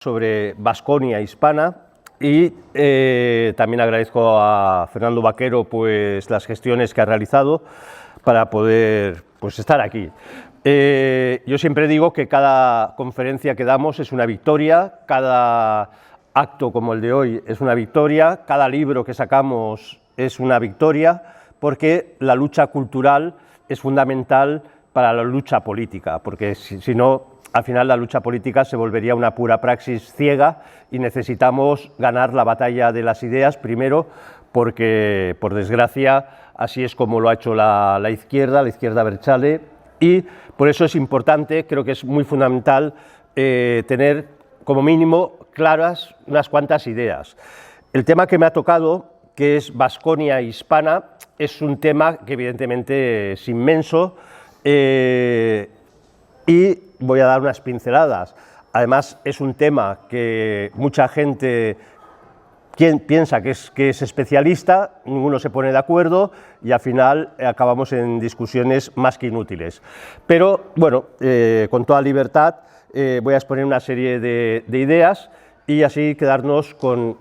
sobre Baskonia hispana y también agradezco a Fernando Vaquero pues las gestiones que ha realizado para poder pues estar aquí. Yo siempre digo que cada conferencia que damos es una victoria, cada acto como el de hoy es una victoria, cada libro que sacamos es una victoria, porque la lucha cultural es fundamental para la lucha política, porque si no, al final la lucha política se volvería una pura praxis ciega y necesitamos ganar la batalla de las ideas primero, porque por desgracia así es como lo ha hecho la izquierda abertzale, y por eso es importante, creo que es muy fundamental tener como mínimo claras unas cuantas ideas. El tema que me ha tocado, que es Baskonia hispana, es un tema que evidentemente es inmenso, y voy a dar unas pinceladas. Además, es un tema que mucha gente piensa que es especialista, ninguno se pone de acuerdo y al final acabamos en discusiones más que inútiles. Pero, bueno, con toda libertad voy a exponer una serie de ideas y así quedarnos con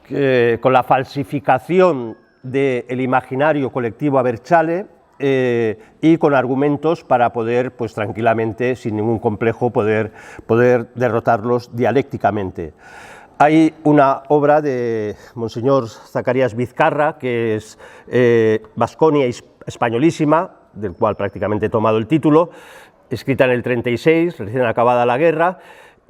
la falsificación del imaginario colectivo abertzale, y con argumentos para poder, pues tranquilamente, sin ningún complejo, poder derrotarlos dialécticamente. Hay una obra de Monseñor Zacarías Vizcarra, que es Baskonia españolísima, del cual prácticamente he tomado el título, escrita en el 36, recién acabada la guerra,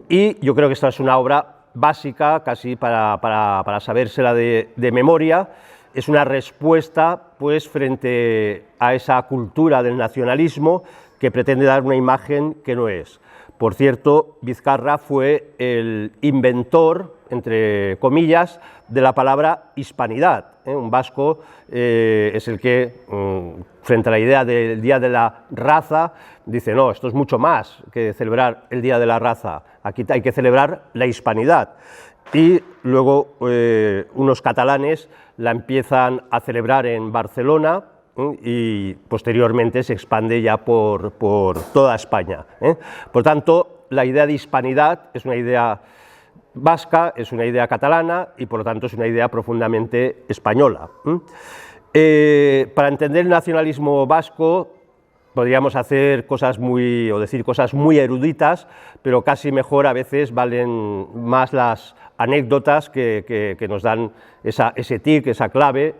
y yo creo que esta es una obra básica, casi para sabérsela de memoria. Es una respuesta pues, frente a esa cultura del nacionalismo que pretende dar una imagen que no es. Por cierto, Vizcarra fue el inventor, entre comillas, de la palabra hispanidad. Un vasco es el que, frente a la idea del Día de la Raza, dice, no, esto es mucho más que celebrar el Día de la Raza, aquí hay que celebrar la hispanidad. Y luego unos catalanes la empiezan a celebrar en Barcelona y posteriormente se expande ya por toda España. Por tanto, la idea de hispanidad es una idea vasca, es una idea catalana y por lo tanto es una idea profundamente española. Para entender el nacionalismo vasco podríamos hacer decir cosas muy eruditas, pero casi mejor a veces valen más las anécdotas que nos dan ese tic, esa clave,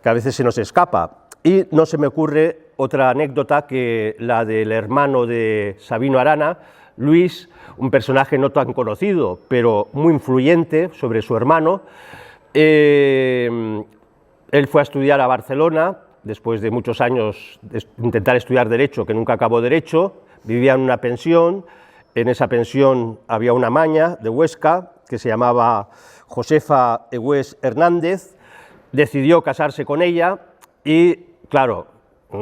que a veces se nos escapa. Y no se me ocurre otra anécdota que la del hermano de Sabino Arana, Luis, un personaje no tan conocido, pero muy influyente sobre su hermano. Él fue a estudiar a Barcelona, después de muchos años de intentar estudiar Derecho, que nunca acabó Derecho, vivía en una pensión. En esa pensión había una maña de Huesca que se llamaba Josefa Egués Hernández, decidió casarse con ella y, claro,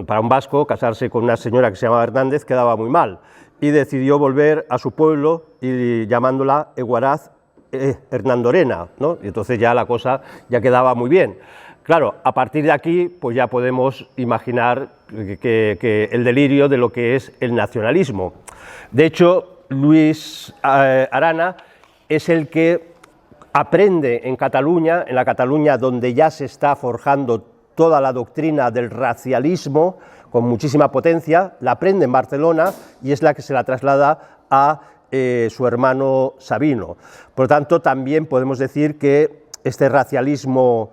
para un vasco casarse con una señora que se llamaba Hernández quedaba muy mal, y decidió volver a su pueblo y llamándola Eguaraz Hernandorena, ¿no? Y entonces ya la cosa ya quedaba muy bien. Claro, a partir de aquí pues ya podemos imaginar que el delirio de lo que es el nacionalismo. De hecho, Luis Arana es el que aprende en Cataluña, en la Cataluña donde ya se está forjando toda la doctrina del racialismo con muchísima potencia, la aprende en Barcelona y es la que se la traslada a su hermano Sabino. Por lo tanto, también podemos decir que este racialismo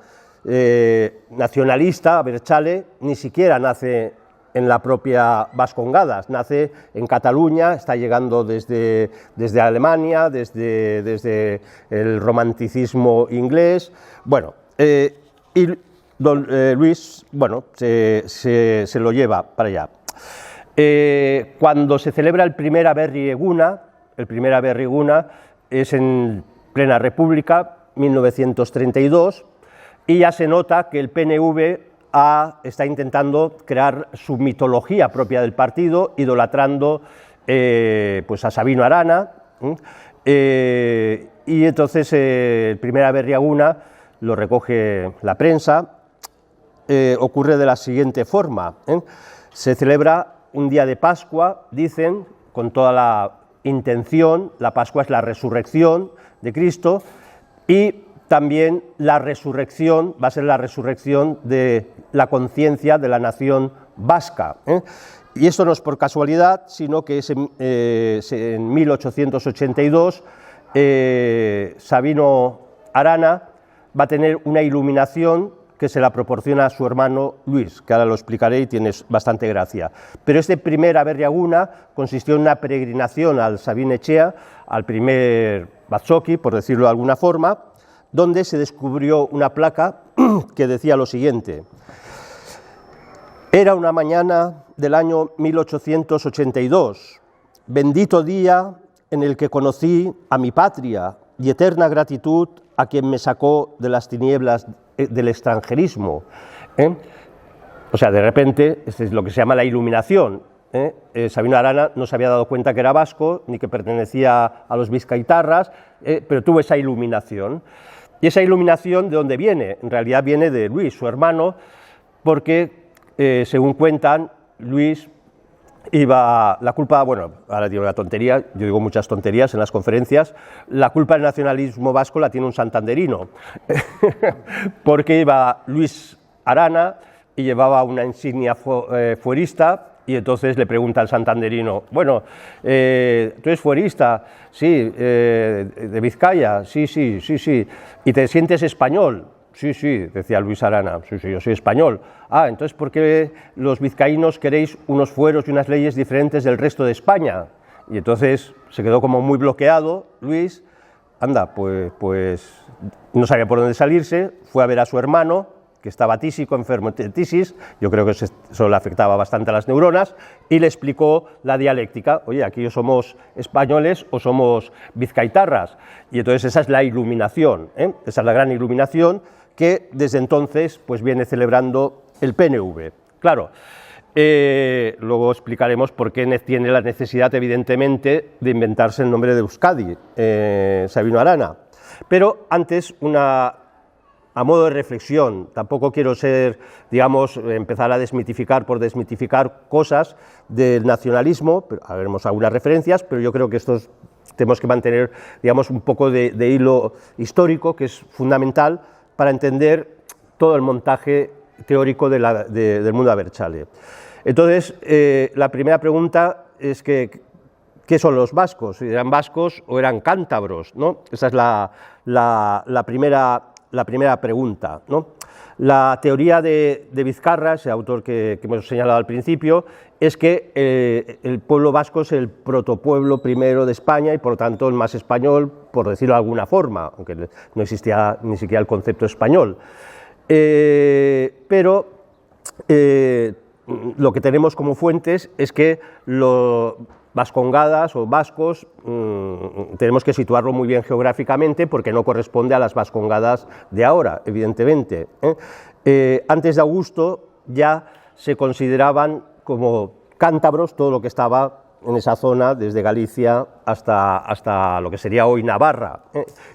nacionalista, abertzale, ni siquiera nace en la propia Vascongadas, nace en Cataluña, está llegando desde Alemania, desde el romanticismo inglés. Bueno, y Luis, bueno, se lo lleva para allá. Cuando se celebra el primer Aberri Eguna es en plena República, 1932, y ya se nota que el PNV está intentando crear su mitología propia del partido, idolatrando pues a Sabino Arana, y entonces el primer Aberri Eguna lo recoge la prensa. Ocurre de la siguiente forma, se celebra un día de Pascua, dicen, con toda la intención, la Pascua es la resurrección de Cristo, y también la resurrección, va a ser la resurrección de la conciencia de la nación vasca. Y esto no es por casualidad, sino que es en 1882 Sabino Arana va a tener una iluminación que se la proporciona a su hermano Luis, que ahora lo explicaré y tiene bastante gracia. Pero este primer Aberriaguna consistió en una peregrinación al Sabin Etxea, al primer Batzoki, por decirlo de alguna forma, donde se descubrió una placa que decía lo siguiente: era una mañana del año 1882, bendito día en el que conocí a mi patria y eterna gratitud a quien me sacó de las tinieblas del extranjerismo. O sea, de repente, esto es lo que se llama la iluminación. Sabino Arana no se había dado cuenta que era vasco, ni que pertenecía a los vizcaitarras, pero tuvo esa iluminación. Y esa iluminación, ¿de dónde viene? En realidad viene de Luis, su hermano, porque, según cuentan, Luis iba, la culpa, bueno, ahora digo una tontería, yo digo muchas tonterías en las conferencias, la culpa del nacionalismo vasco la tiene un santanderino, porque iba Luis Arana y llevaba una insignia fuerista, y entonces le pregunta al santanderino: bueno, ¿tú eres fuerista? Sí. ¿De Vizcaya? Sí, sí, sí, sí. ¿Y te sientes español? Sí, sí, decía Luis Arana, sí, sí, yo soy español. Ah, entonces, ¿por qué los vizcaínos queréis unos fueros y unas leyes diferentes del resto de España? Y entonces se quedó como muy bloqueado Luis, anda, pues no sabía por dónde salirse, fue a ver a su hermano, que estaba tísico, enfermo de tisis, yo creo que eso le afectaba bastante a las neuronas, y le explicó la dialéctica: oye, aquí o somos españoles o somos vizcaitarras. Y entonces esa es la iluminación, esa es la gran iluminación que desde entonces pues viene celebrando el PNV. Claro, luego explicaremos por qué tiene la necesidad, evidentemente, de inventarse el nombre de Euskadi, Sabino Arana. Pero antes, a modo de reflexión, tampoco quiero ser, digamos, empezar a desmitificar por desmitificar cosas del nacionalismo, pero haremos algunas referencias, pero yo creo que estos tenemos que mantener, digamos, un poco de hilo histórico, que es fundamental para entender todo el montaje teórico del mundo abertzale. Entonces, la primera pregunta es que, ¿qué son los vascos? ¿Eran vascos o eran cántabros, ¿no? Esa es la primera pregunta, ¿no? La teoría de Vizcarra, ese autor que hemos señalado al principio, es que el pueblo vasco es el protopueblo primero de España y por lo tanto el más español, por decirlo de alguna forma, aunque no existía ni siquiera el concepto español. Pero lo que tenemos como fuentes es que los vascongadas o vascos, tenemos que situarlo muy bien geográficamente porque no corresponde a las vascongadas de ahora, evidentemente. Antes de Augusto ya se consideraban como cántabros todo lo que estaba en esa zona, desde Galicia hasta lo que sería hoy Navarra,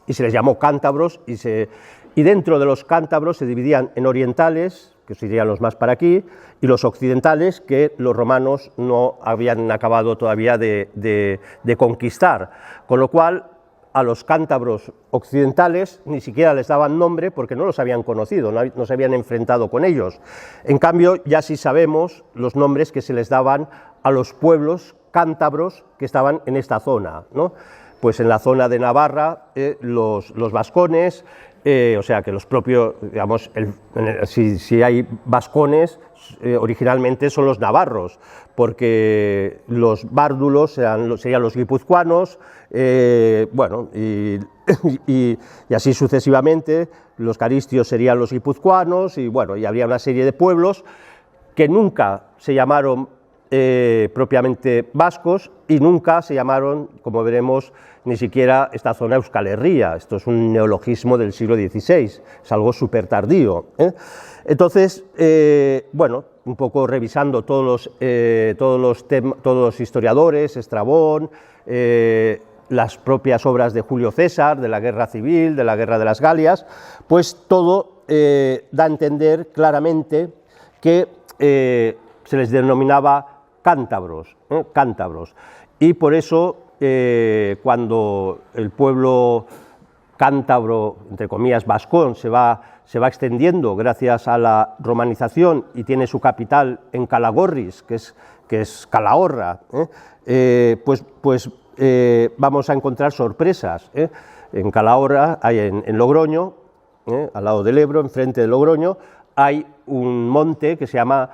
y se les llamó cántabros, y dentro de los cántabros se dividían en orientales, que serían los más para aquí, y los occidentales, que los romanos no habían acabado todavía de conquistar, con lo cual a los cántabros occidentales ni siquiera les daban nombre porque no los habían conocido, no se habían enfrentado con ellos. En cambio, ya sí sabemos los nombres que se les daban a los pueblos cántabros que estaban en esta zona, ¿no? Pues en la zona de Navarra, los vascones, o sea que los propios, digamos, si hay vascones, originalmente son los navarros, porque los bárdulos serían los guipuzcoanos, bueno, y así sucesivamente, los caristios serían los guipuzcoanos, y bueno, y habría una serie de pueblos que nunca se llamaron propiamente vascos y nunca se llamaron, como veremos, ni siquiera esta zona Euskal Herria. Esto es un neologismo del siglo XVI, es algo súper tardío. Entonces, bueno, un poco revisando todos los historiadores, Estrabón, las propias obras de Julio César, de la Guerra Civil, de la Guerra de las Galias, pues todo da a entender claramente que se les denominaba cántabros, cántabros, y por eso cuando el pueblo cántabro, entre comillas, vascón, se va extendiendo gracias a la romanización y tiene su capital en Calagorris, que es Calahorra, vamos a encontrar sorpresas. En Calahorra, en Logroño, al lado del Ebro, enfrente de Logroño, hay un monte que se llama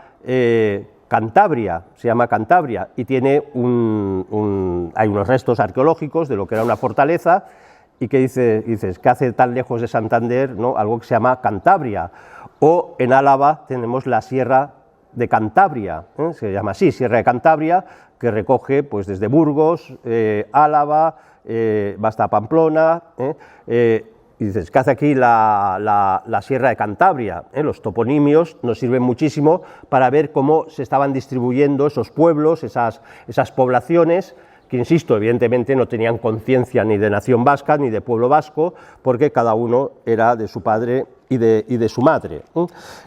Cantabria, y tiene hay unos restos arqueológicos de lo que era una fortaleza, y que dices, ¿qué hace tan lejos de Santander, ¿no?, algo que se llama Cantabria? O en Álava tenemos la Sierra de Cantabria, se llama así, Sierra de Cantabria, que recoge pues desde Burgos, Álava, va hasta Pamplona, y dices, ¿qué hace aquí la Sierra de Cantabria? Los toponimios nos sirven muchísimo para ver cómo se estaban distribuyendo esos pueblos, esas poblaciones, que, insisto, evidentemente no tenían conciencia ni de nación vasca ni de pueblo vasco, porque cada uno era de su padre y de su madre.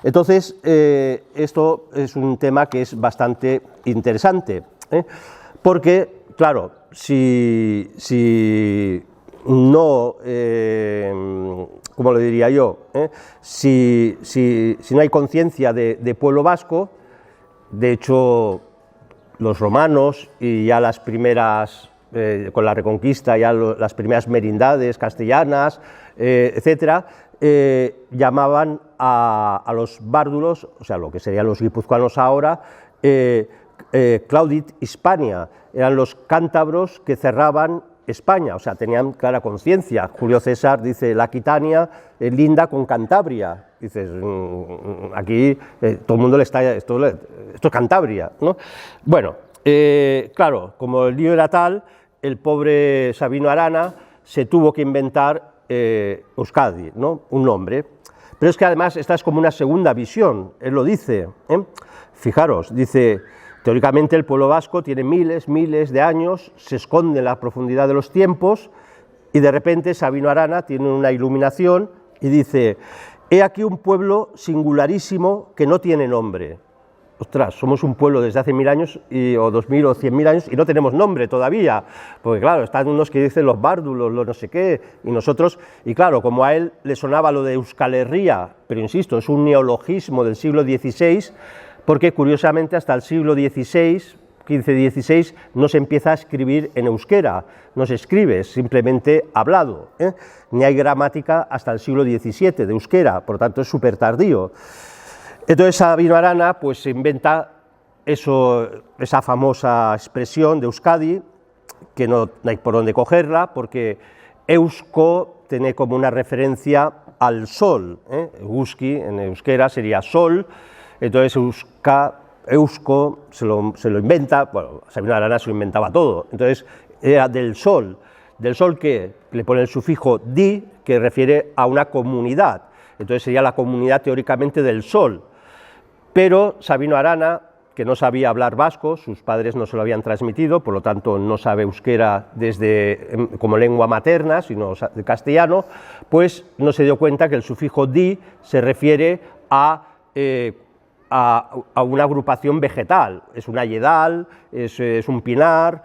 Entonces, esto es un tema que es bastante interesante, porque, claro, si no, ¿cómo lo diría yo? Si no hay conciencia de pueblo vasco, de hecho, los romanos y ya las primeras, con la Reconquista, ya las primeras merindades castellanas, etcétera, llamaban a los bárdulos, o sea, lo que serían los guipuzcoanos ahora, Claudit Hispania, eran los cántabros que cerraban España, o sea, tenían clara conciencia. Julio César dice, la Aquitania linda con Cantabria. Dices, aquí todo el mundo le está, esto es Cantabria, ¿no? Bueno, claro, como el lío era tal, el pobre Sabino Arana se tuvo que inventar Euskadi, ¿no?, un nombre. Pero es que además esta es como una segunda visión, él lo dice, fijaros, dice, teóricamente el pueblo vasco tiene miles de años, se esconde en la profundidad de los tiempos, y de repente Sabino Arana tiene una iluminación y dice, he aquí un pueblo singularísimo que no tiene nombre. Ostras, somos un pueblo desde hace 1000 años, o 2000 o 100.000 años, y no tenemos nombre todavía, porque claro, están unos que dicen los bárdulos, los no sé qué, y nosotros, y claro, como a él le sonaba lo de Euskal Herria, pero insisto, es un neologismo del siglo XVI, porque curiosamente hasta el siglo XVI, XV-XVI, no se empieza a escribir en euskera, no se escribe, es simplemente hablado, ni hay gramática hasta el siglo XVII de euskera, por lo tanto es súper tardío. Entonces Sabino Arana pues se inventa esa famosa expresión de Euskadi, que no hay por dónde cogerla, porque eusko tiene como una referencia al sol, euski en euskera sería sol, entonces eusko se lo inventa, bueno, Sabino Arana se lo inventaba todo, entonces era del sol que le pone el sufijo di, que refiere a una comunidad, entonces sería la comunidad teóricamente del sol, pero Sabino Arana, que no sabía hablar vasco, sus padres no se lo habían transmitido, por lo tanto no sabe euskera como lengua materna, sino castellano, pues no se dio cuenta que el sufijo di se refiere a una agrupación vegetal, es un ayedal, es un pinar,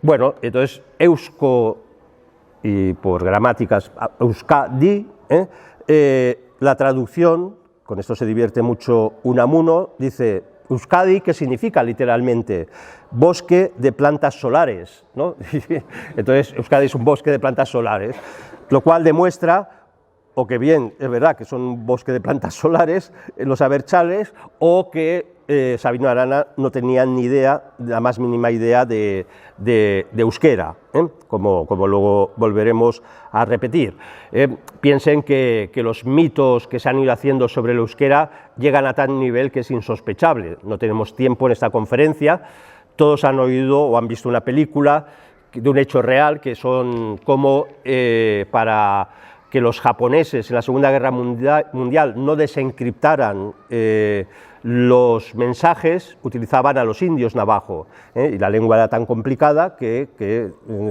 bueno, entonces eusko, y por gramáticas euskadi, la traducción, con esto se divierte mucho Unamuno, dice Euskadi, que significa literalmente bosque de plantas solares, ¿no? Entonces Euskadi es un bosque de plantas solares, lo cual demuestra o que bien es verdad que son un bosque de plantas solares los abertzales, o que Sabino Arana no tenía ni idea, la más mínima idea de euskera, como luego volveremos a repetir. Piensen que los mitos que se han ido haciendo sobre el euskera llegan a tal nivel que es insospechable. No tenemos tiempo en esta conferencia, todos han oído o han visto una película de un hecho real, que son como para que los japoneses en la Segunda Guerra Mundial no desencriptaran los mensajes, utilizaban a los indios navajo, y la lengua era tan complicada que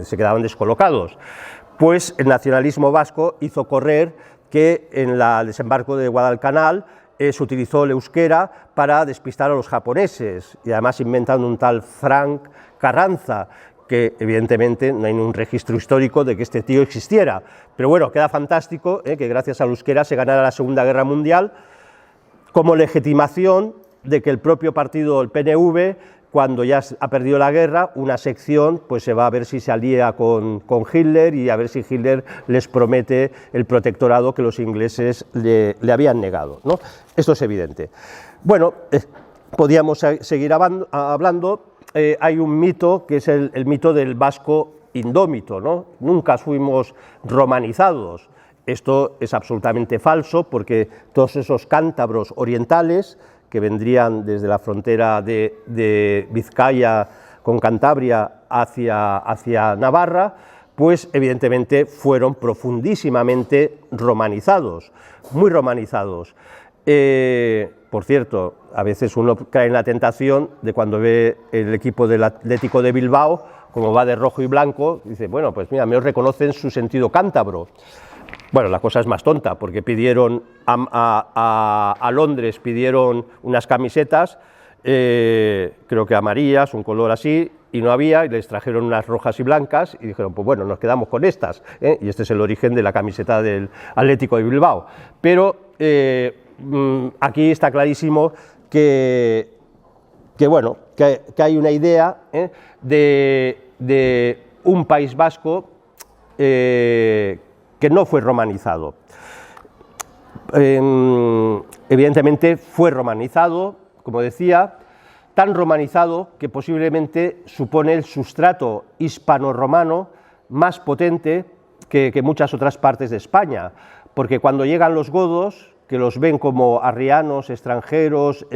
se quedaban descolocados. Pues el nacionalismo vasco hizo correr que en el desembarco de Guadalcanal se utilizó el euskera para despistar a los japoneses, y además inventan un tal Frank Carranza, que evidentemente no hay ningún registro histórico de que este tío existiera. Pero bueno, queda fantástico que gracias al euskera se ganara la Segunda Guerra Mundial como legitimación de que el propio partido, el PNV, cuando ya ha perdido la guerra, una sección pues se va a ver si se alía con Hitler y a ver si Hitler les promete el protectorado que los ingleses le habían negado, ¿no? Esto es evidente. Bueno, podíamos seguir hablando. Hay un mito que es el mito del vasco indómito, ¿no? Nunca fuimos romanizados. Esto es absolutamente falso porque todos esos cántabros orientales que vendrían desde la frontera de Vizcaya con Cantabria hacia Navarra, pues evidentemente fueron profundísimamente romanizados, muy romanizados. Por cierto, a veces uno cae en la tentación de cuando ve el equipo del Atlético de Bilbao, como va de rojo y blanco, dice, bueno, pues mira, me reconocen su sentido cántabro. Bueno, la cosa es más tonta, porque pidieron a Londres, pidieron unas camisetas, creo que amarillas, un color así, y no había, y les trajeron unas rojas y blancas, y dijeron, pues bueno, nos quedamos con estas, y este es el origen de la camiseta del Atlético de Bilbao. Pero aquí está clarísimo que hay una idea de un País Vasco que no fue romanizado. Evidentemente fue romanizado, como decía, tan romanizado que posiblemente supone el sustrato hispano-romano más potente que muchas otras partes de España, porque cuando llegan los godos, que los ven como arrianos, extranjeros,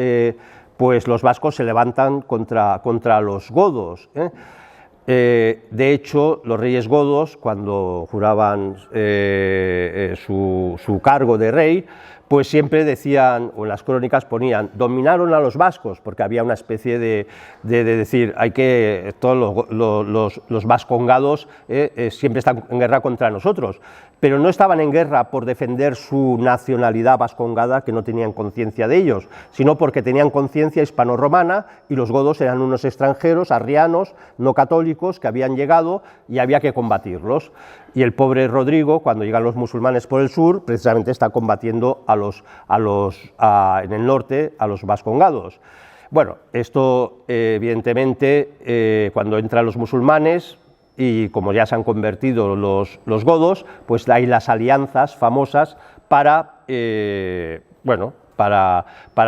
pues los vascos se levantan contra los godos. De hecho, los reyes godos, cuando juraban su cargo de rey, pues siempre decían, o en las crónicas ponían, dominaron a los vascos, porque había una especie de decir, todos los vascongados siempre están en guerra contra nosotros, pero no estaban en guerra por defender su nacionalidad vascongada, que no tenían conciencia de ellos, sino porque tenían conciencia hispano-romana, y los godos eran unos extranjeros, arrianos, no católicos, que habían llegado y había que combatirlos. Y el pobre Rodrigo, cuando llegan los musulmanes por el sur, precisamente está combatiendo en el norte a los vascongados. Bueno, esto evidentemente cuando entran los musulmanes y como ya se han convertido los godos, pues hay las alianzas famosas para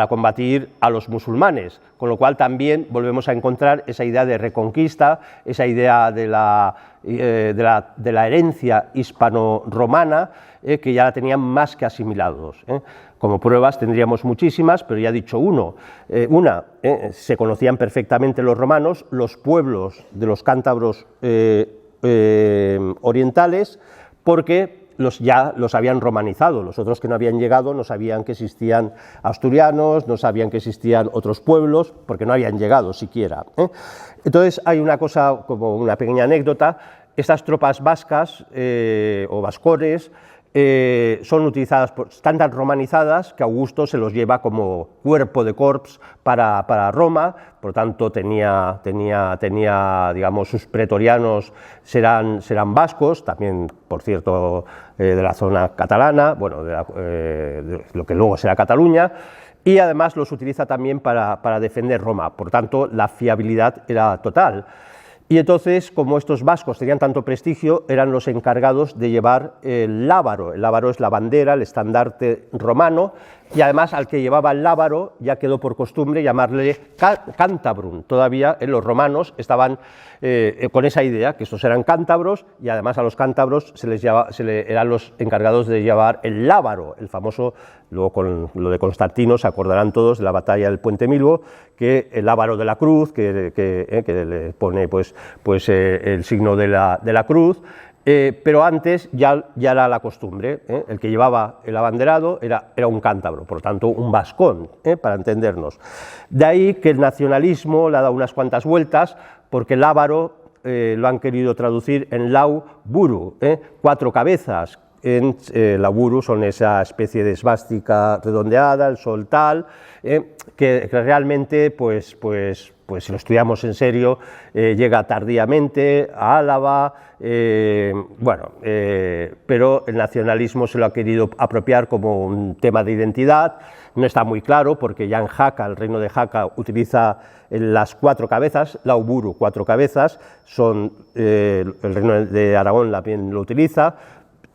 combatir a los musulmanes, con lo cual también volvemos a encontrar esa idea de reconquista, esa idea de la herencia hispano-romana, que ya la tenían más que asimilados. Como pruebas tendríamos muchísimas, pero ya he dicho se conocían perfectamente los romanos, los pueblos de los cántabros orientales, porque ya los habían romanizado. Los otros que no habían llegado no sabían que existían asturianos, no sabían que existían otros pueblos, porque no habían llegado siquiera. Entonces hay una cosa, como una pequeña anécdota, estas tropas vascas o vascores son utilizadas, están tan romanizadas que Augusto se los lleva como cuerpo de corps para Roma, por lo tanto tenía digamos, sus pretorianos serán vascos, también, por cierto, de la zona catalana, bueno, de lo que luego será Cataluña, y además los utiliza también para defender Roma, por tanto la fiabilidad era total. Y entonces, como estos vascos tenían tanto prestigio, eran los encargados de llevar el lábaro. El lábaro es la bandera, el estandarte romano, y además al que llevaba el lábaro ya quedó por costumbre llamarle cántabrum. Todavía los romanos estaban con esa idea, que estos eran cántabros, y además a los cántabros eran los encargados de llevar el lábaro, el famoso, luego con lo de Constantino se acordarán todos de la batalla del Puente Milvio, que el lábaro de la cruz, que le pone el signo de la cruz, pero antes ya era la costumbre, el que llevaba el abanderado era un cántabro, por lo tanto un vascón, para entendernos. De ahí que el nacionalismo le ha dado unas cuantas vueltas, porque el lábaro lo han querido traducir en lau buru, 4 cabezas, el auguru son esa especie de esvástica redondeada, el sol tal, que realmente, pues si lo estudiamos en serio, llega tardíamente a Álava, pero el nacionalismo se lo ha querido apropiar como un tema de identidad. No está muy claro, porque ya en Jaca, el reino de Jaca, utiliza las 4 cabezas, la auguru, 4 cabezas, el reino de Aragón también lo utiliza,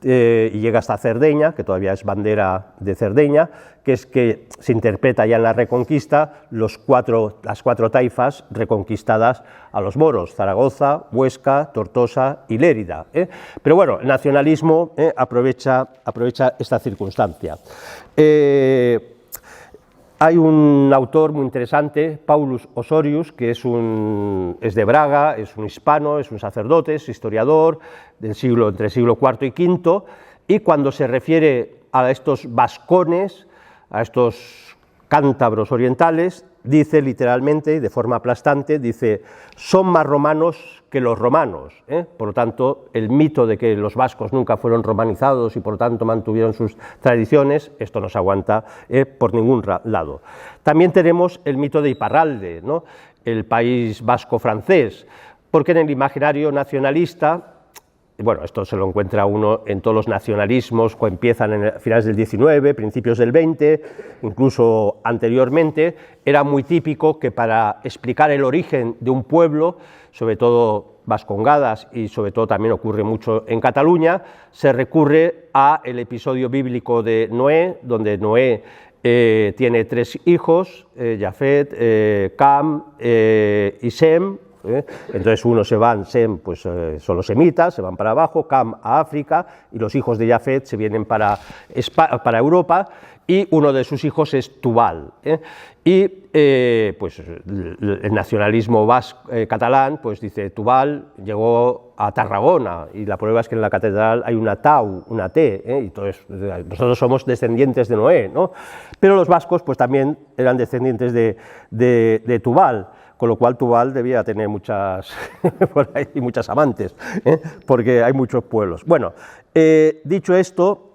y llega hasta Cerdeña, que todavía es bandera de Cerdeña, que es que se interpreta ya en la Reconquista las 4 taifas reconquistadas a los moros: Zaragoza, Huesca, Tortosa y Lérida. Pero bueno, el nacionalismo aprovecha esta circunstancia. Hay un autor muy interesante, Paulus Osorius, que es de Braga, es un hispano, es un sacerdote, es historiador entre el siglo IV y V, y cuando se refiere a estos vascones, a estos cántabros orientales, dice literalmente, de forma aplastante, dice: son más romanos que los romanos. Por lo tanto, el mito de que los vascos nunca fueron romanizados y por lo tanto mantuvieron sus tradiciones, esto no se aguanta por ningún lado. También tenemos el mito de Iparralde, ¿no?, el país vasco francés, porque en el imaginario nacionalista, bueno, esto se lo encuentra uno en todos los nacionalismos que empiezan a finales del XIX, principios del XX, incluso anteriormente, era muy típico que para explicar el origen de un pueblo, sobre todo vascongadas y sobre todo también ocurre mucho en Cataluña, se recurre a el episodio bíblico de Noé, donde Noé tiene 3 hijos, Jafet, Cam y Sem. Entonces unos se van, Sem, pues son los semitas, se van para abajo, Cam a África, y los hijos de Jafet se vienen para Europa, y uno de sus hijos es Tubal. Y pues el nacionalismo catalán pues dice: Tubal llegó a Tarragona, y la prueba es que en la catedral hay una tau, una T, y entonces nosotros somos descendientes de Noé, ¿no? Pero los vascos pues también eran descendientes de Tubal, con lo cual Tubal debía tener muchas amantes, porque hay muchos pueblos. Bueno, dicho esto,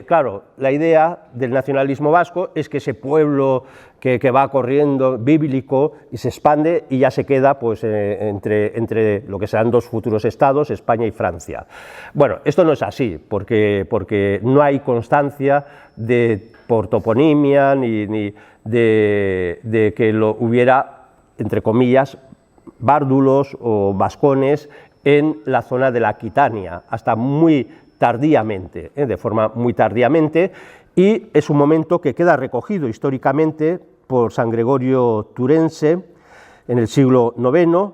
claro, la idea del nacionalismo vasco es que ese pueblo que va corriendo, bíblico, y se expande y ya se queda pues, entre lo que serán 2 futuros estados, España y Francia. Bueno, esto no es así, porque no hay constancia por toponimia ni de que lo hubiera, entre comillas, bárdulos o vascones en la zona de la Aquitania, hasta muy tardíamente, de forma muy tardíamente, y es un momento que queda recogido históricamente por San Gregorio Turense en el siglo IX,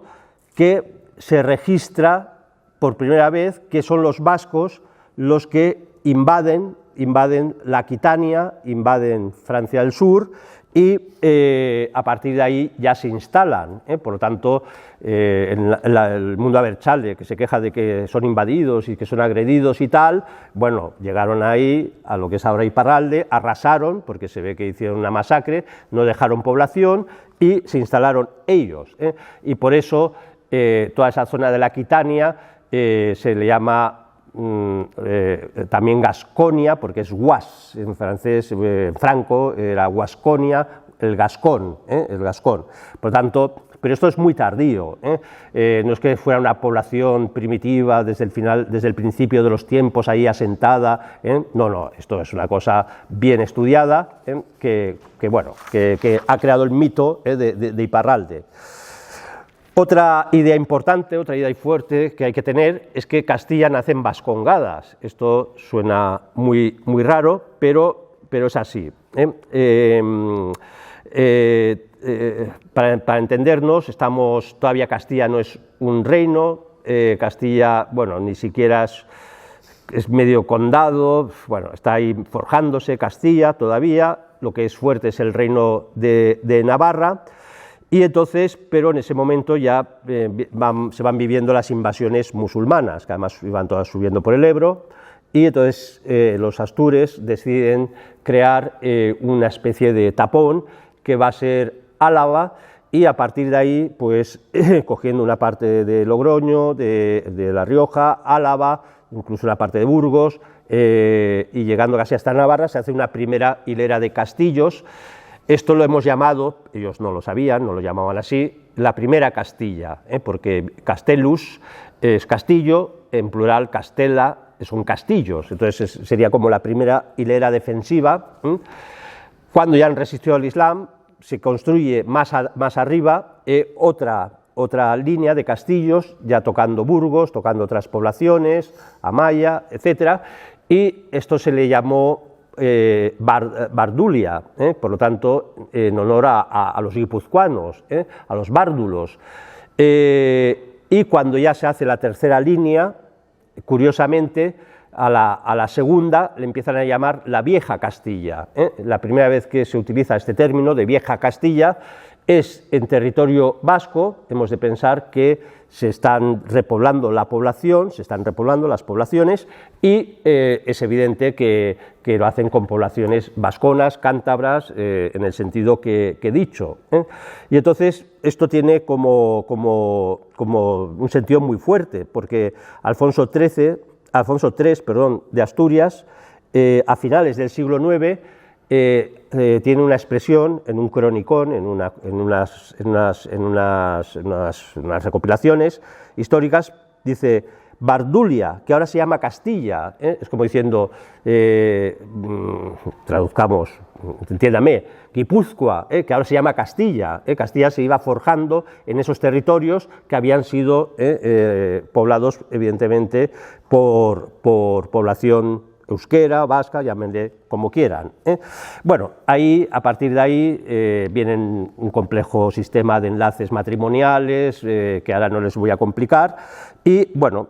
que se registra por primera vez que son los vascos los que invaden la Aquitania, invaden Francia del Sur, y a partir de ahí ya se instalan. Por lo tanto, el mundo abertzale, que se queja de que son invadidos y que son agredidos y tal, bueno, llegaron ahí a lo que es ahora Iparralde, arrasaron, porque se ve que hicieron una masacre, no dejaron población y se instalaron ellos. Y por eso toda esa zona de la Aquitania se le llama también Gasconia, porque es Guas, en francés, Franco era Guasconia, el Gascón, Por tanto, pero esto es muy tardío, no es que fuera una población primitiva desde el principio de los tiempos ahí asentada, no, esto es una cosa bien estudiada, que ha creado el mito de Iparralde. Otra idea importante, otra idea fuerte que hay que tener es que Castilla nace en Vascongadas. Esto suena muy raro, pero es así. Para entendernos, todavía Castilla no es un reino, Castilla, bueno, ni siquiera es medio condado, bueno, está ahí forjándose Castilla todavía, lo que es fuerte es el reino de Navarra. Y entonces, pero en ese momento ya se van viviendo las invasiones musulmanas, que además iban todas subiendo por el Ebro, y entonces los astures deciden crear una especie de tapón que va a ser Álava, y a partir de ahí, pues cogiendo una parte de Logroño, de La Rioja, Álava, incluso una parte de Burgos, y llegando casi hasta Navarra, se hace una primera hilera de castillos. Esto lo hemos llamado, ellos no lo sabían, no lo llamaban así, la primera Castilla, porque castellus es castillo, en plural castella son castillos, entonces sería como la primera hilera defensiva. Cuando ya han resistido al Islam, se construye más arriba otra línea de castillos, ya tocando Burgos, tocando otras poblaciones, Amaya, etcétera, y esto se le llamó Bardulia, por lo tanto, en honor a los guipuzcoanos, a los bárdulos. Y cuando ya se hace la tercera línea, curiosamente, a la segunda le empiezan a llamar la Vieja Castilla. La primera vez que se utiliza este término de Vieja Castilla es en territorio vasco. Hemos de pensar que se están repoblando la población, se están repoblando las poblaciones, y es evidente que lo hacen con poblaciones vasconas, cántabras, en el sentido que he dicho. Y entonces esto tiene como un sentido muy fuerte, porque Alfonso III, de Asturias, a finales del siglo IX, tiene una expresión en un cronicón, en unas recopilaciones históricas, dice Bardulia, que ahora se llama Castilla, es como diciendo, traduzcamos, entiéndame, Guipúzcoa, que ahora se llama Castilla. Castilla se iba forjando en esos territorios que habían sido poblados, evidentemente, por población euskera, vasca, llámenle como quieran. Bueno, a partir de ahí vienen un complejo sistema de enlaces matrimoniales, que ahora no les voy a complicar, y bueno,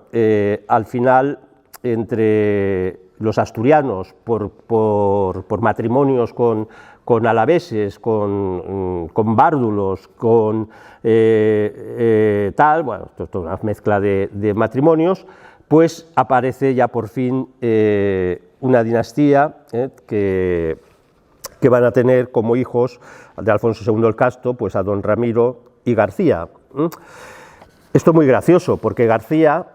al final, entre los asturianos, por matrimonios con alaveses, con bárdulos, con tal, bueno, esto es toda una mezcla de matrimonios, pues aparece ya por fin una dinastía que van a tener como hijos de Alfonso II el Casto, pues a don Ramiro y García. Esto es muy gracioso, porque García,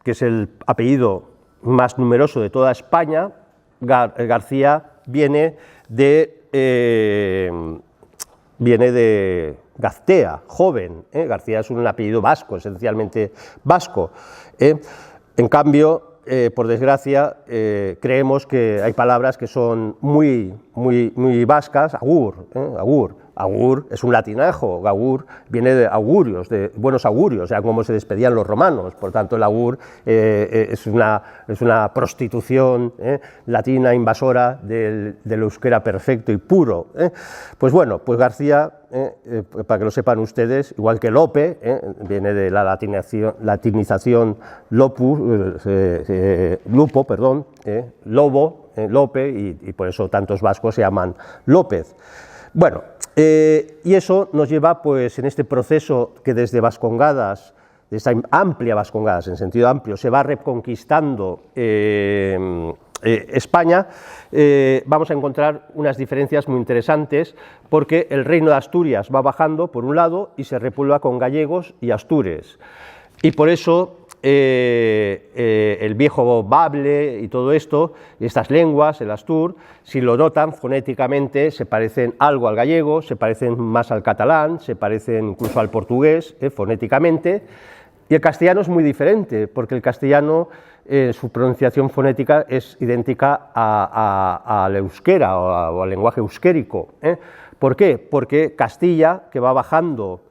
que es el apellido más numeroso de toda España, García viene de Gaztea, joven. García es un apellido vasco, esencialmente vasco. En cambio, por desgracia, creemos que hay palabras que son muy vascas. Agur, agur es un latinajo, agur viene de augurios, de buenos augurios, o sea, como se despedían los romanos. Por tanto, el agur es una prostitución latina invasora del euskera perfecto y puro. Pues bueno, pues García, para que lo sepan ustedes, igual que Lope, viene de la latinización lupo, lobo, Lope, y por eso tantos vascos se llaman López. Bueno, y eso nos lleva, pues, en este proceso que desde Vascongadas, de esta amplia Vascongadas, en sentido amplio, se va reconquistando España, vamos a encontrar unas diferencias muy interesantes, porque el reino de Asturias va bajando por un lado y se repuebla con gallegos y astures, y por eso el viejo bable y todo esto, estas lenguas, el astur, si lo notan fonéticamente, se parecen algo al gallego, se parecen más al catalán, se parecen incluso al portugués, fonéticamente, y el castellano es muy diferente, porque el castellano, su pronunciación fonética es idéntica al euskera o al lenguaje euskérico. ¿Por qué? Porque Castilla, que va bajando,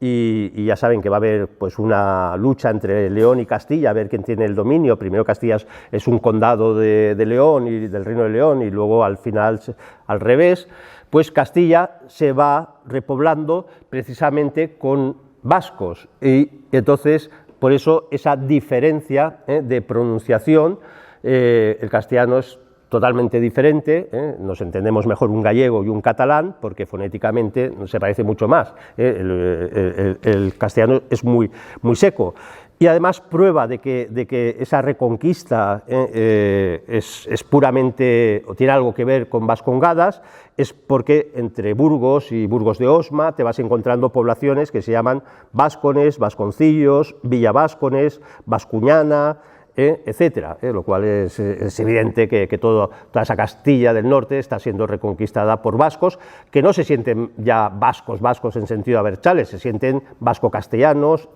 y ya saben que va a haber, pues, una lucha entre León y Castilla, a ver quién tiene el dominio. Primero Castilla es un condado de León y del Reino de León, y luego al final al revés. Pues Castilla se va repoblando precisamente con vascos, y entonces por eso esa diferencia de pronunciación. El castellano es totalmente diferente, nos entendemos mejor un gallego y un catalán, porque fonéticamente se parece mucho más. El castellano es muy seco. Y además prueba de que esa reconquista es puramente, o tiene algo que ver con vascongadas, es porque entre Burgos y Burgos de Osma te vas encontrando poblaciones que se llaman Vascones, Vasconcillos, Villaváscones, Vascuñana, etcétera, lo cual es evidente que toda esa Castilla del norte está siendo reconquistada por vascos, que no se sienten ya vascos en sentido abertzale, se sienten vasco-castellanos,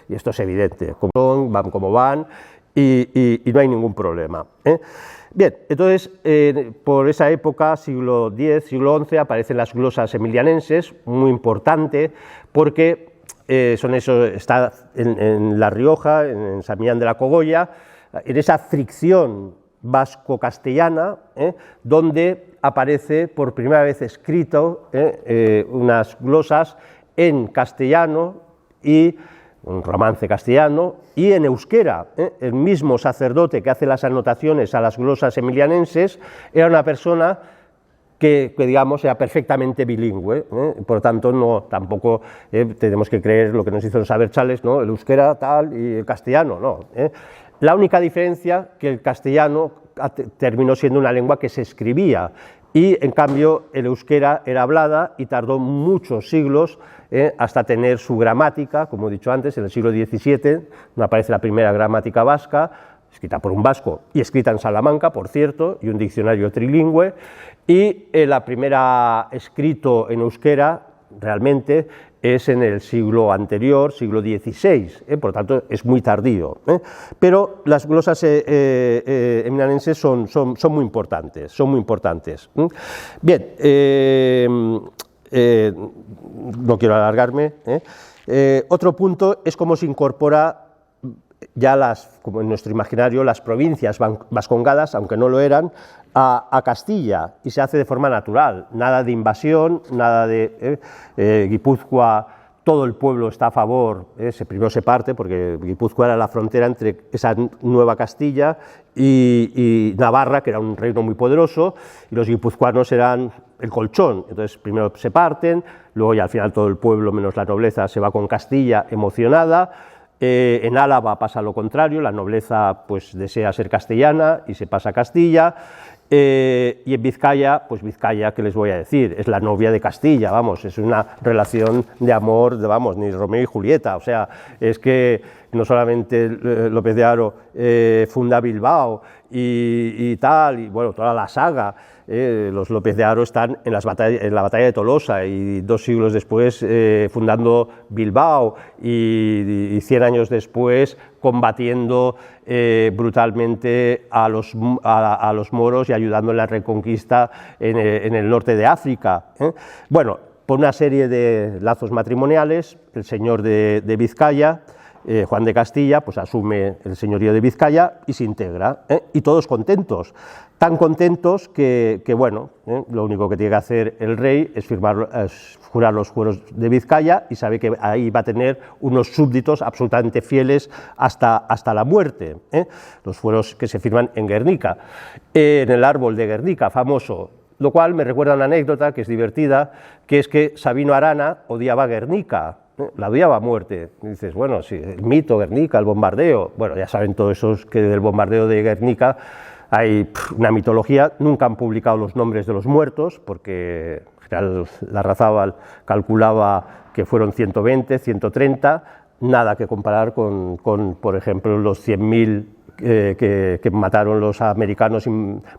y esto es evidente, como van, y no hay ningún problema. Bien, entonces, por esa época, siglo X, siglo XI, aparecen las glosas emilianenses, muy importante, porque está en La Rioja, en San Millán de la Cogolla, en esa fricción vasco-castellana, donde aparece por primera vez escrito unas glosas en castellano y un romance castellano, y en euskera. El mismo sacerdote que hace las anotaciones a las glosas emilianenses era una persona que digamos era perfectamente bilingüe, por lo tanto tampoco tenemos que creer lo que nos dicen los abertzales, ¿no? El euskera tal y el castellano, no. La única diferencia que el castellano terminó siendo una lengua que se escribía, y en cambio el euskera era hablada y tardó muchos siglos hasta tener su gramática, como he dicho antes, en el siglo XVII aparece la primera gramática vasca, escrita por un vasco y escrita en Salamanca, por cierto, y un diccionario trilingüe, y la primera escrito en euskera realmente es en el siglo anterior, siglo XVI, por lo tanto es muy tardío, pero las glosas emilianenses son muy importantes, Bien, no quiero alargarme, otro punto es cómo se incorpora ya como en nuestro imaginario, las provincias vascongadas, aunque no lo eran, a Castilla, y se hace de forma natural, nada de invasión, nada de Guipúzcoa, todo el pueblo está a favor, primero se parte, porque Guipúzcoa era la frontera entre esa nueva Castilla y Navarra, que era un reino muy poderoso, y los guipuzcoanos eran el colchón, entonces primero se parten, luego ya al final todo el pueblo, menos la nobleza, se va con Castilla emocionada. En Álava pasa lo contrario, la nobleza pues desea ser castellana y se pasa a Castilla, y en Vizcaya, pues Vizcaya, ¿qué les voy a decir? Es la novia de Castilla, vamos, es una relación de amor, vamos, ni Romeo y Julieta, o sea, es que no solamente López de Haro funda Bilbao y tal, y bueno, toda la saga, los López de Haro están en la batalla de Tolosa y 2 siglos después fundando Bilbao y 100 años después combatiendo brutalmente a los moros y ayudando en la reconquista en el norte de África. Bueno, por una serie de lazos matrimoniales, el señor de Vizcaya, Juan de Castilla, pues asume el señorío de Vizcaya y se integra, y todos contentos, tan contentos que bueno, lo único que tiene que hacer el rey es jurar los fueros de Vizcaya, y sabe que ahí va a tener unos súbditos absolutamente fieles hasta la muerte, los fueros que se firman en Guernica, en el árbol de Guernica, famoso, lo cual me recuerda una anécdota que es divertida, que es que Sabino Arana odiaba Guernica, la odiaba a muerte. Y dices, bueno, sí, el mito, Guernica, el bombardeo, bueno, ya saben todos esos que del bombardeo de Guernica hay una mitología, nunca han publicado los nombres de los muertos, porque el general Larrazábal calculaba que fueron 120, 130, nada que comparar con por ejemplo, los 100.000 que mataron los americanos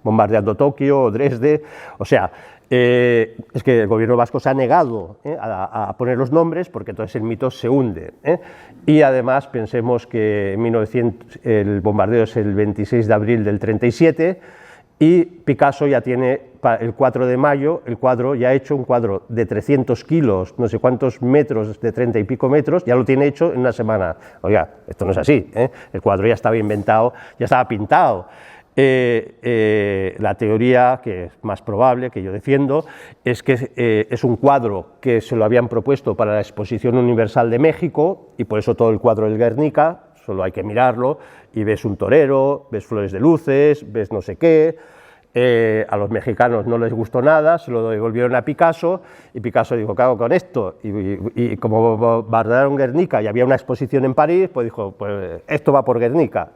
bombardeando Tokio o Dresde, o sea, es que el gobierno vasco se ha negado a poner los nombres, porque entonces el mito se hunde. Y además pensemos que el bombardeo es el 26 de abril del 37 y Picasso ya tiene el 4 de mayo el cuadro ya hecho, un cuadro de 300 kilos, no sé cuántos metros, de 30 y pico metros, ya lo tiene hecho en una semana. Oiga, esto no es así, el cuadro ya estaba inventado, ya estaba pintado. La teoría que es más probable, que yo defiendo, es que es un cuadro que se lo habían propuesto para la Exposición Universal de México, y por eso todo el cuadro del Guernica, solo hay que mirarlo y ves un torero, ves flores de luces, ves no sé qué, A los mexicanos no les gustó nada, se lo devolvieron a Picasso y Picasso dijo, ¿qué hago con esto? Y como bombardearon Guernica y había una exposición en París, pues dijo, pues esto va por Guernica.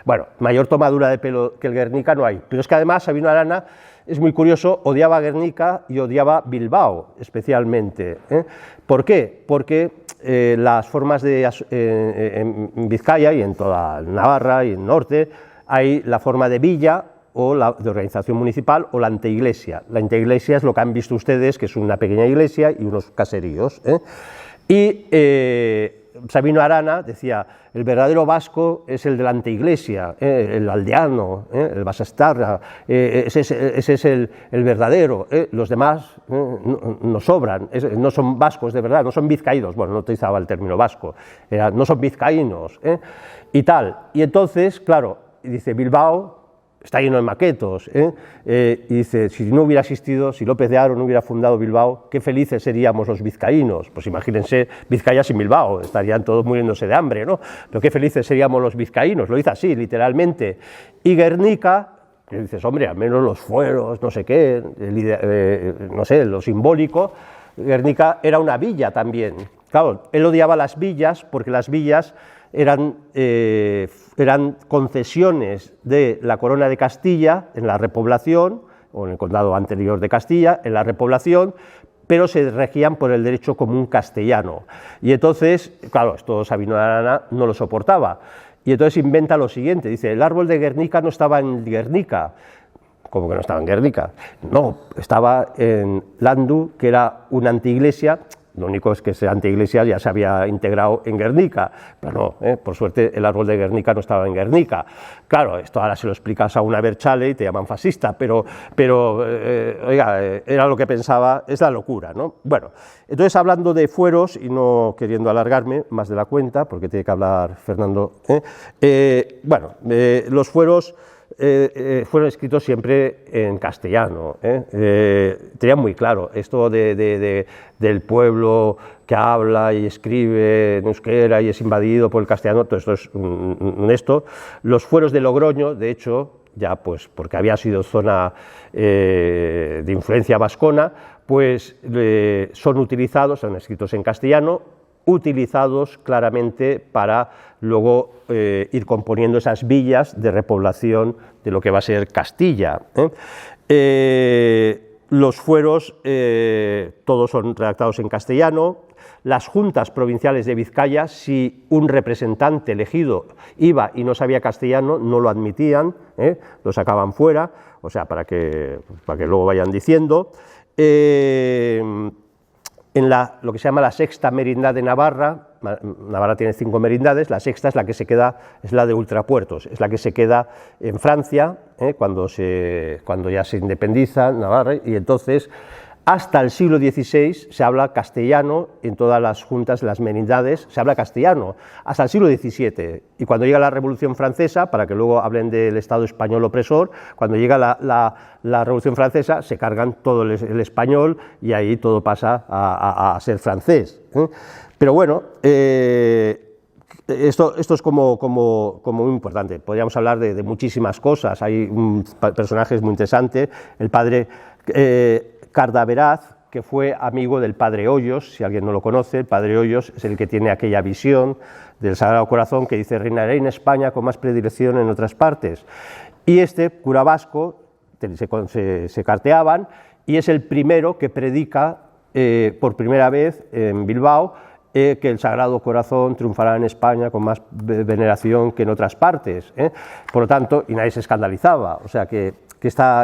Bueno, mayor tomadura de pelo que el Guernica no hay, pero es que además Sabino Arana, es muy curioso, odiaba Guernica y odiaba Bilbao especialmente. ¿Por qué? Porque las formas en Vizcaya y en toda Navarra y en el norte hay la forma de villa o de organización municipal o la anteiglesia. La anteiglesia es lo que han visto ustedes, que es una pequeña iglesia y unos caseríos. Y Sabino Arana decía, el verdadero vasco es el de la anteiglesia, el aldeano, el basastarra, ese es el verdadero, los demás no sobran, no son vascos de verdad, no son vizcaínos, bueno, no utilizaba el término vasco, no son vizcaínos, y tal. Y entonces, claro, dice, Bilbao está lleno de maquetos, y dice, si no hubiera existido, si López de Haro no hubiera fundado Bilbao, qué felices seríamos los vizcaínos. Pues imagínense Vizcaya sin Bilbao, estarían todos muriéndose de hambre, ¿no? Pero qué felices seríamos los vizcaínos, lo dice así, literalmente. Y Guernica, que dices, hombre, al menos los fueros, no sé qué, no sé, lo simbólico, Guernica era una villa también. Claro, él odiaba las villas porque las villas eran concesiones de la Corona de Castilla en la repoblación, o en el condado anterior de Castilla, en la repoblación, pero se regían por el derecho común castellano. Y entonces, claro, esto Sabino Arana no lo soportaba, y entonces inventa lo siguiente, dice, el árbol de Guernica no estaba en Guernica. ¿Cómo que no estaba en Guernica? No, estaba en Landu, que era una anteiglesia. Lo único es que esa anteiglesia ya se había integrado en Guernica, pero no, por suerte el árbol de Guernica no estaba en Guernica. Claro, esto ahora se lo explicas a una Berchale y te llaman fascista, pero oiga, era lo que pensaba, es la locura, ¿no? Bueno, entonces hablando de fueros, y no queriendo alargarme más de la cuenta, porque tiene que hablar Fernando, los fueros fueron escritos siempre en castellano, tenían muy claro esto del pueblo que habla y escribe en euskera y es invadido por el castellano, todo esto es honesto. Los fueros de Logroño, de hecho, ya pues porque había sido zona de influencia vascona, pues son utilizados, son escritos en castellano, utilizados claramente para luego ir componiendo esas villas de repoblación de lo que va a ser Castilla. Los fueros todos son redactados en castellano. Las juntas provinciales de Vizcaya, si un representante elegido iba y no sabía castellano, no lo admitían, lo sacaban fuera, o sea, para que luego vayan diciendo. En lo que se llama la sexta merindad de Navarra, Navarra tiene 5 merindades, la sexta es la que se queda, es la de Ultrapuertos, es la que se queda en Francia, cuando ya se independiza Navarra, y entonces hasta el siglo XVI se habla castellano en todas las juntas, las merindades, se habla castellano, hasta el siglo XVII, y cuando llega la Revolución Francesa, para que luego hablen del Estado español opresor, cuando llega la Revolución Francesa se cargan todo el español y ahí todo pasa a ser francés. Pero bueno, esto es como muy importante. Podríamos hablar de muchísimas cosas, hay personajes muy interesantes, el padre Cardaveraz, que fue amigo del padre Hoyos, si alguien no lo conoce, el padre Hoyos es el que tiene aquella visión del Sagrado Corazón que dice, reinaré en España con más predilección en otras partes. Y este cura vasco, se carteaban, y es el primero que predica por primera vez en Bilbao, que el Sagrado Corazón triunfará en España con más veneración que en otras partes. Por lo tanto, y nadie se escandalizaba, o sea que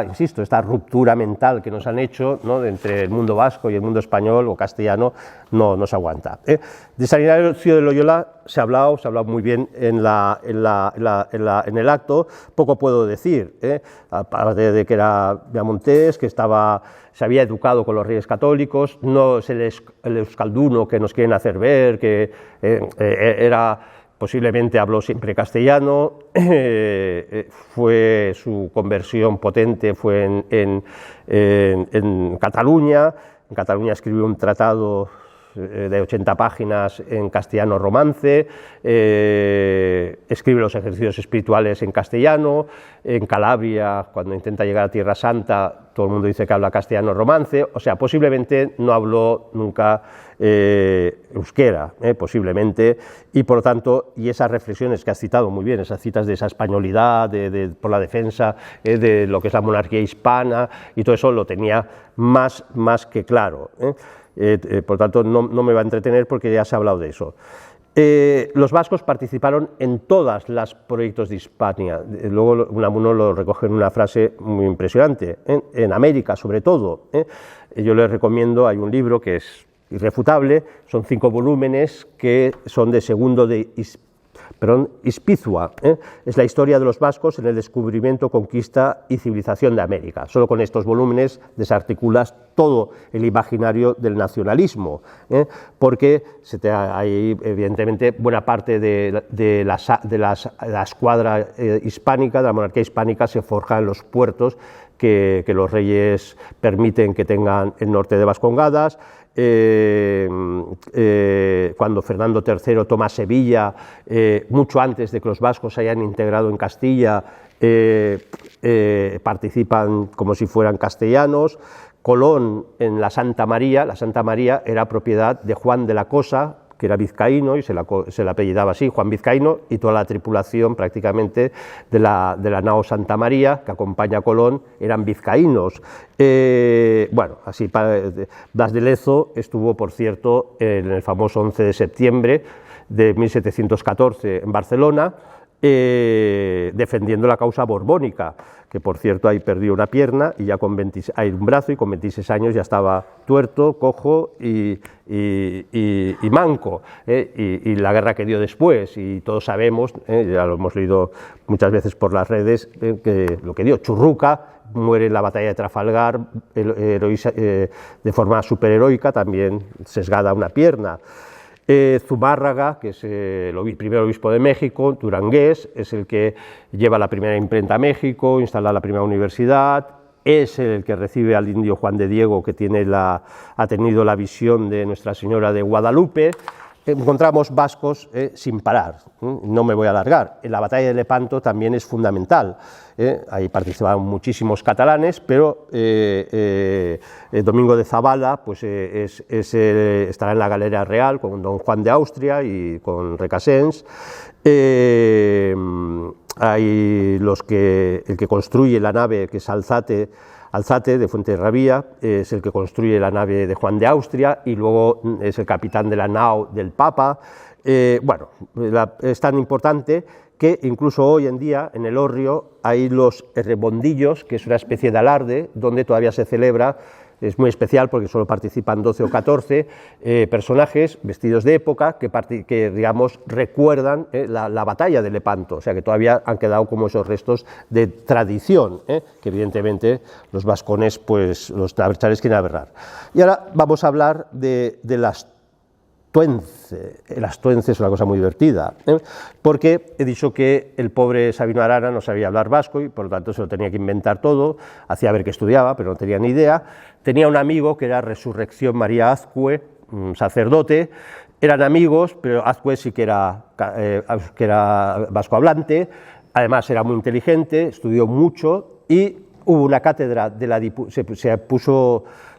insisto, esta ruptura mental que nos han hecho, ¿no?, entre el mundo vasco y el mundo español o castellano no se aguanta. De San Ignacio de Loyola se ha hablado muy bien en el acto, poco puedo decir, aparte de que era Viamontés, que se había educado con los reyes católicos, no es el euskalduno que nos quieren hacer ver, que posiblemente habló siempre castellano, fue su conversión potente fue en Cataluña. En Cataluña escribió un tratado de 80 páginas en castellano romance, escribe los ejercicios espirituales en castellano, en Calabria, cuando intenta llegar a Tierra Santa, todo el mundo dice que habla castellano romance, o sea, posiblemente no habló nunca euskera, posiblemente, y por lo tanto, y esas reflexiones que has citado muy bien, esas citas de esa españolidad, por la defensa de lo que es la monarquía hispana, y todo eso lo tenía más que claro. Por lo tanto, no me va a entretener porque ya se ha hablado de eso. Los vascos participaron en todos los proyectos de Hispania, luego Unamuno lo recoge en una frase muy impresionante, en América sobre todo. Yo les recomiendo, hay un libro que es irrefutable, son 5 volúmenes que son de segundo de Ispizua, es la historia de los vascos en el descubrimiento, conquista y civilización de América. Solo con estos volúmenes desarticulas todo el imaginario del nacionalismo, porque hay evidentemente buena parte de la escuadra hispánica, de la monarquía hispánica, se forja en los puertos que los reyes permiten que tengan el norte de Vascongadas. Cuando Fernando III toma Sevilla, mucho antes de que los vascos se hayan integrado en Castilla, participan como si fueran castellanos. Colón en la Santa María era propiedad de Juan de la Cosa, que era vizcaíno y se le apellidaba así, Juan Vizcaíno, y toda la tripulación prácticamente de la nao Santa María, que acompaña a Colón, eran vizcaínos. Bueno, así Blas de Lezo estuvo, por cierto, en el famoso 11 de septiembre de 1714 en Barcelona, defendiendo la causa borbónica, que por cierto ahí perdió una pierna y ya con un brazo, y con 26 años ya estaba tuerto, cojo y manco, y la guerra que dio después, y todos sabemos, ya lo hemos leído muchas veces por las redes, que lo que dio. Churruca muere en la batalla de Trafalgar de forma superheroica, también sesgada una pierna. Zumárraga, que es el primer obispo de México, durangués, es el que lleva la primera imprenta a México, instala la primera universidad, es el que recibe al indio Juan de Diego, que ha tenido la visión de Nuestra Señora de Guadalupe. Encontramos vascos sin parar, no me voy a alargar. En la batalla de Lepanto también es fundamental, ahí participaban muchísimos catalanes, pero Domingo de Zabala pues, estará en la Galera Real con don Juan de Austria y con Recasens. Hay el que construye la nave, que es Alzate de Fuenterrabía, es el que construye la nave de Juan de Austria y luego es el capitán de la nao del Papa. Bueno, es tan importante que incluso hoy en día en el Hórreo hay los rebondillos, que es una especie de alarde donde todavía se celebra. Es muy especial porque solo participan 12 o 14 personajes vestidos de época que digamos, recuerdan la batalla de Lepanto, o sea que todavía han quedado como esos restos de tradición, que evidentemente los vascones, pues los abertzales quieren aberrar. Y ahora vamos a hablar de las Astuense. El Astuense es una cosa muy divertida, porque he dicho que el pobre Sabino Arana no sabía hablar vasco y por lo tanto se lo tenía que inventar todo, hacía ver que estudiaba, pero no tenía ni idea. Tenía un amigo que era Resurrección María Azcue, un sacerdote, eran amigos, pero Azcue sí que era vasco hablante, además era muy inteligente, estudió mucho y hubo una cátedra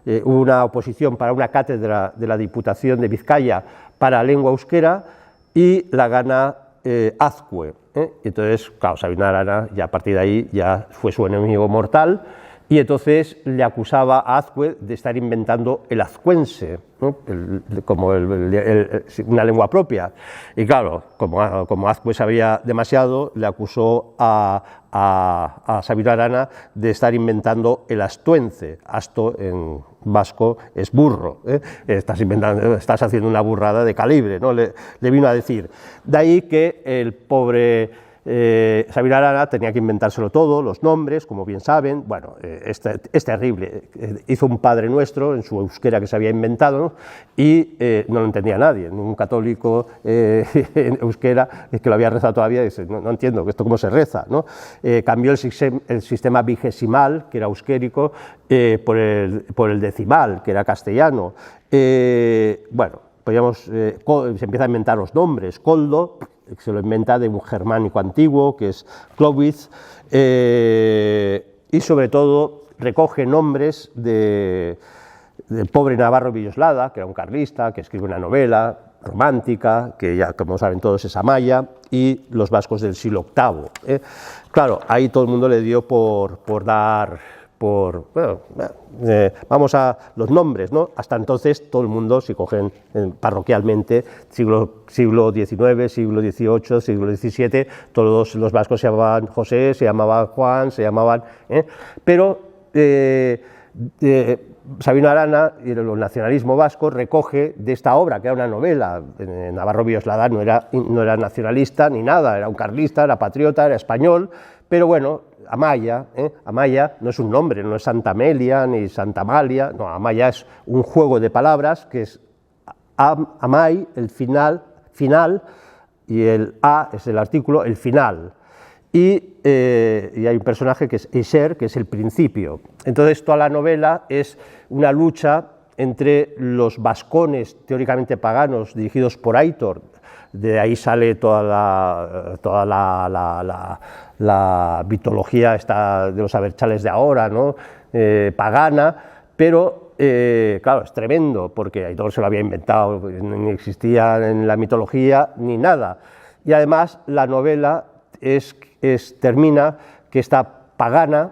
hubo una oposición para una cátedra de la Diputación de Vizcaya para lengua euskera y la gana Azcue. Entonces, claro, Sabino Arana ya a partir de ahí ya fue su enemigo mortal y entonces le acusaba a Azcue de estar inventando el azcuense, ¿no? Como una lengua propia. Y claro, como Azcue sabía demasiado, le acusó a Sabino Arana de estar inventando el astuense. Asto en vasco es burro, estás haciendo una burrada de calibre, ¿no? Le vino a decir. De ahí que el pobre Sabino Arana tenía que inventárselo todo, los nombres, como bien saben, bueno, es terrible. Hizo un Padre Nuestro en su euskera que se había inventado, ¿no? Y no lo entendía nadie. Un católico en euskera que lo había rezado todavía dice, no entiendo esto cómo se reza, ¿no? Cambió el sistema vigesimal, que era euskérico, por el decimal, que era castellano. Bueno, se empieza a inventar los nombres. Koldo se lo inventa de un germánico antiguo, que es Clovis, y sobre todo recoge nombres del pobre Navarro Villoslada, que era un carlista, que escribe una novela romántica, que ya, como saben todos, es Amaya, y los vascos del siglo VIII. Claro, ahí todo el mundo le dio vamos a los nombres, ¿no? Hasta entonces todo el mundo, si cogen parroquialmente, siglo XIX, siglo XVIII, siglo XVII, todos los vascos se llamaban José, se llamaban Juan, se llamaban... Pero Sabino Arana y el nacionalismo vasco recoge de esta obra, que era una novela. Navarro Villoslada no era nacionalista ni nada, era un carlista, era patriota, era español, pero bueno, Amaya no es un nombre, no es Santa Amelia ni Santa Amalia, no, Amaya es un juego de palabras que es Amai, el final, y el A es el artículo, el final. Y hay un personaje que es Esher, que es el principio. Entonces toda la novela es una lucha entre los vascones teóricamente paganos dirigidos por Aitor. De ahí sale toda la mitología esta de los abertzales de ahora, ¿no? Pagana, pero claro, es tremendo, porque Aitor se lo había inventado, ni existía en la mitología ni nada. Y además la novela termina que esta pagana,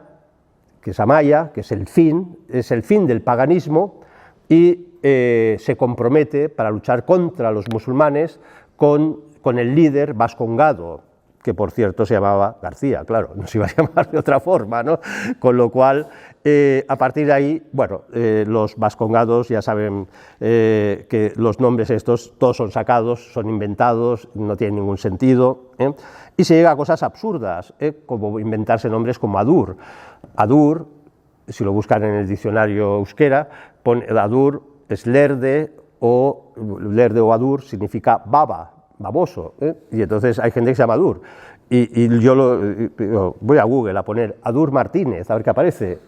que es Amaya, que es el fin del paganismo, y se compromete para luchar contra los musulmanes con el líder vascongado, que por cierto se llamaba García, claro, no se iba a llamar de otra forma, ¿no? Con lo cual, a partir de ahí, bueno, los vascongados ya saben que los nombres estos todos son sacados, son inventados, no tienen ningún sentido, y se llega a cosas absurdas, como inventarse nombres como Adur. Adur, si lo buscan en el diccionario euskera, pone Adur es lerde o Adur significa baboso, y entonces hay gente que se llama Adur, y yo voy a Google a poner Adur Martínez, a ver qué aparece,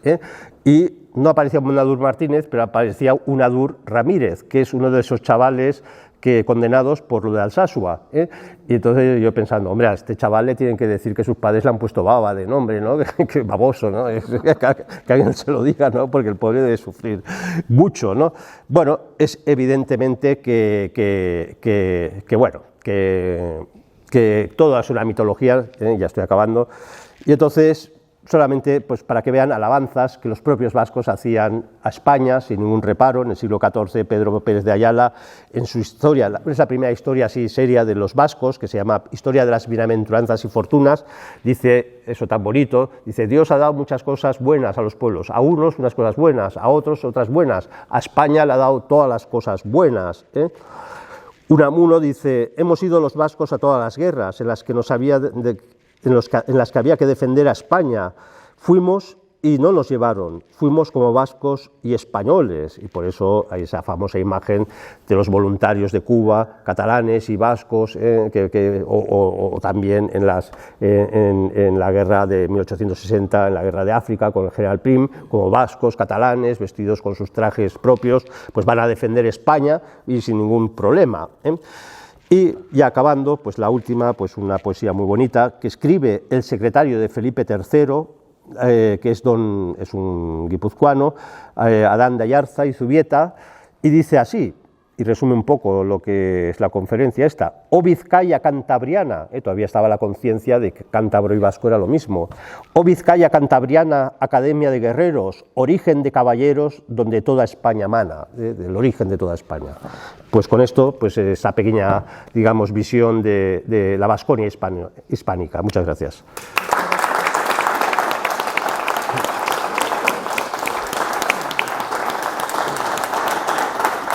y no aparecía un Adur Martínez, pero aparecía un Adur Ramírez, que es uno de esos chavales condenados por lo de Alsasua, y entonces yo pensando, hombre, a este chaval le tienen que decir que sus padres le han puesto baba de nombre, ¿no? Que baboso, ¿no? Que alguien se lo diga, ¿no? Porque el pobre debe sufrir mucho, ¿no? Bueno, es evidentemente que todo es una mitología, ya estoy acabando, y entonces solamente pues para que vean alabanzas que los propios vascos hacían a España sin ningún reparo. En el siglo XIV, Pedro Pérez de Ayala, en su historia, es la primera historia así seria de los vascos, que se llama Historia de las Bienaventuranzas y Fortunas, dice eso tan bonito, dice: Dios ha dado muchas cosas buenas a los pueblos, a unos unas cosas buenas, a otros otras buenas, a España le ha dado todas las cosas buenas, Unamuno dice: hemos ido los vascos a todas las guerras en las que había que defender a España. Fuimos y no nos llevaron, fuimos como vascos y españoles, y por eso hay esa famosa imagen de los voluntarios de Cuba, catalanes y vascos, o también en la guerra de 1860, en la guerra de África, con el general Prim, como vascos, catalanes, vestidos con sus trajes propios, pues van a defender España y sin ningún problema, Y ya acabando, pues la última, pues una poesía muy bonita que escribe el secretario de Felipe III, que es un guipuzcoano, Adán de Ayarza y Zubieta, y dice así, y resume un poco lo que es la conferencia esta: O Vizcaya cantabriana, todavía estaba la conciencia de que cántabro y vasco era lo mismo. O Vizcaya cantabriana, academia de guerreros, origen de caballeros, donde toda España mana, del origen de toda España. Pues con esto, pues esa pequeña, digamos, visión de la Vasconia hispánica. Muchas gracias.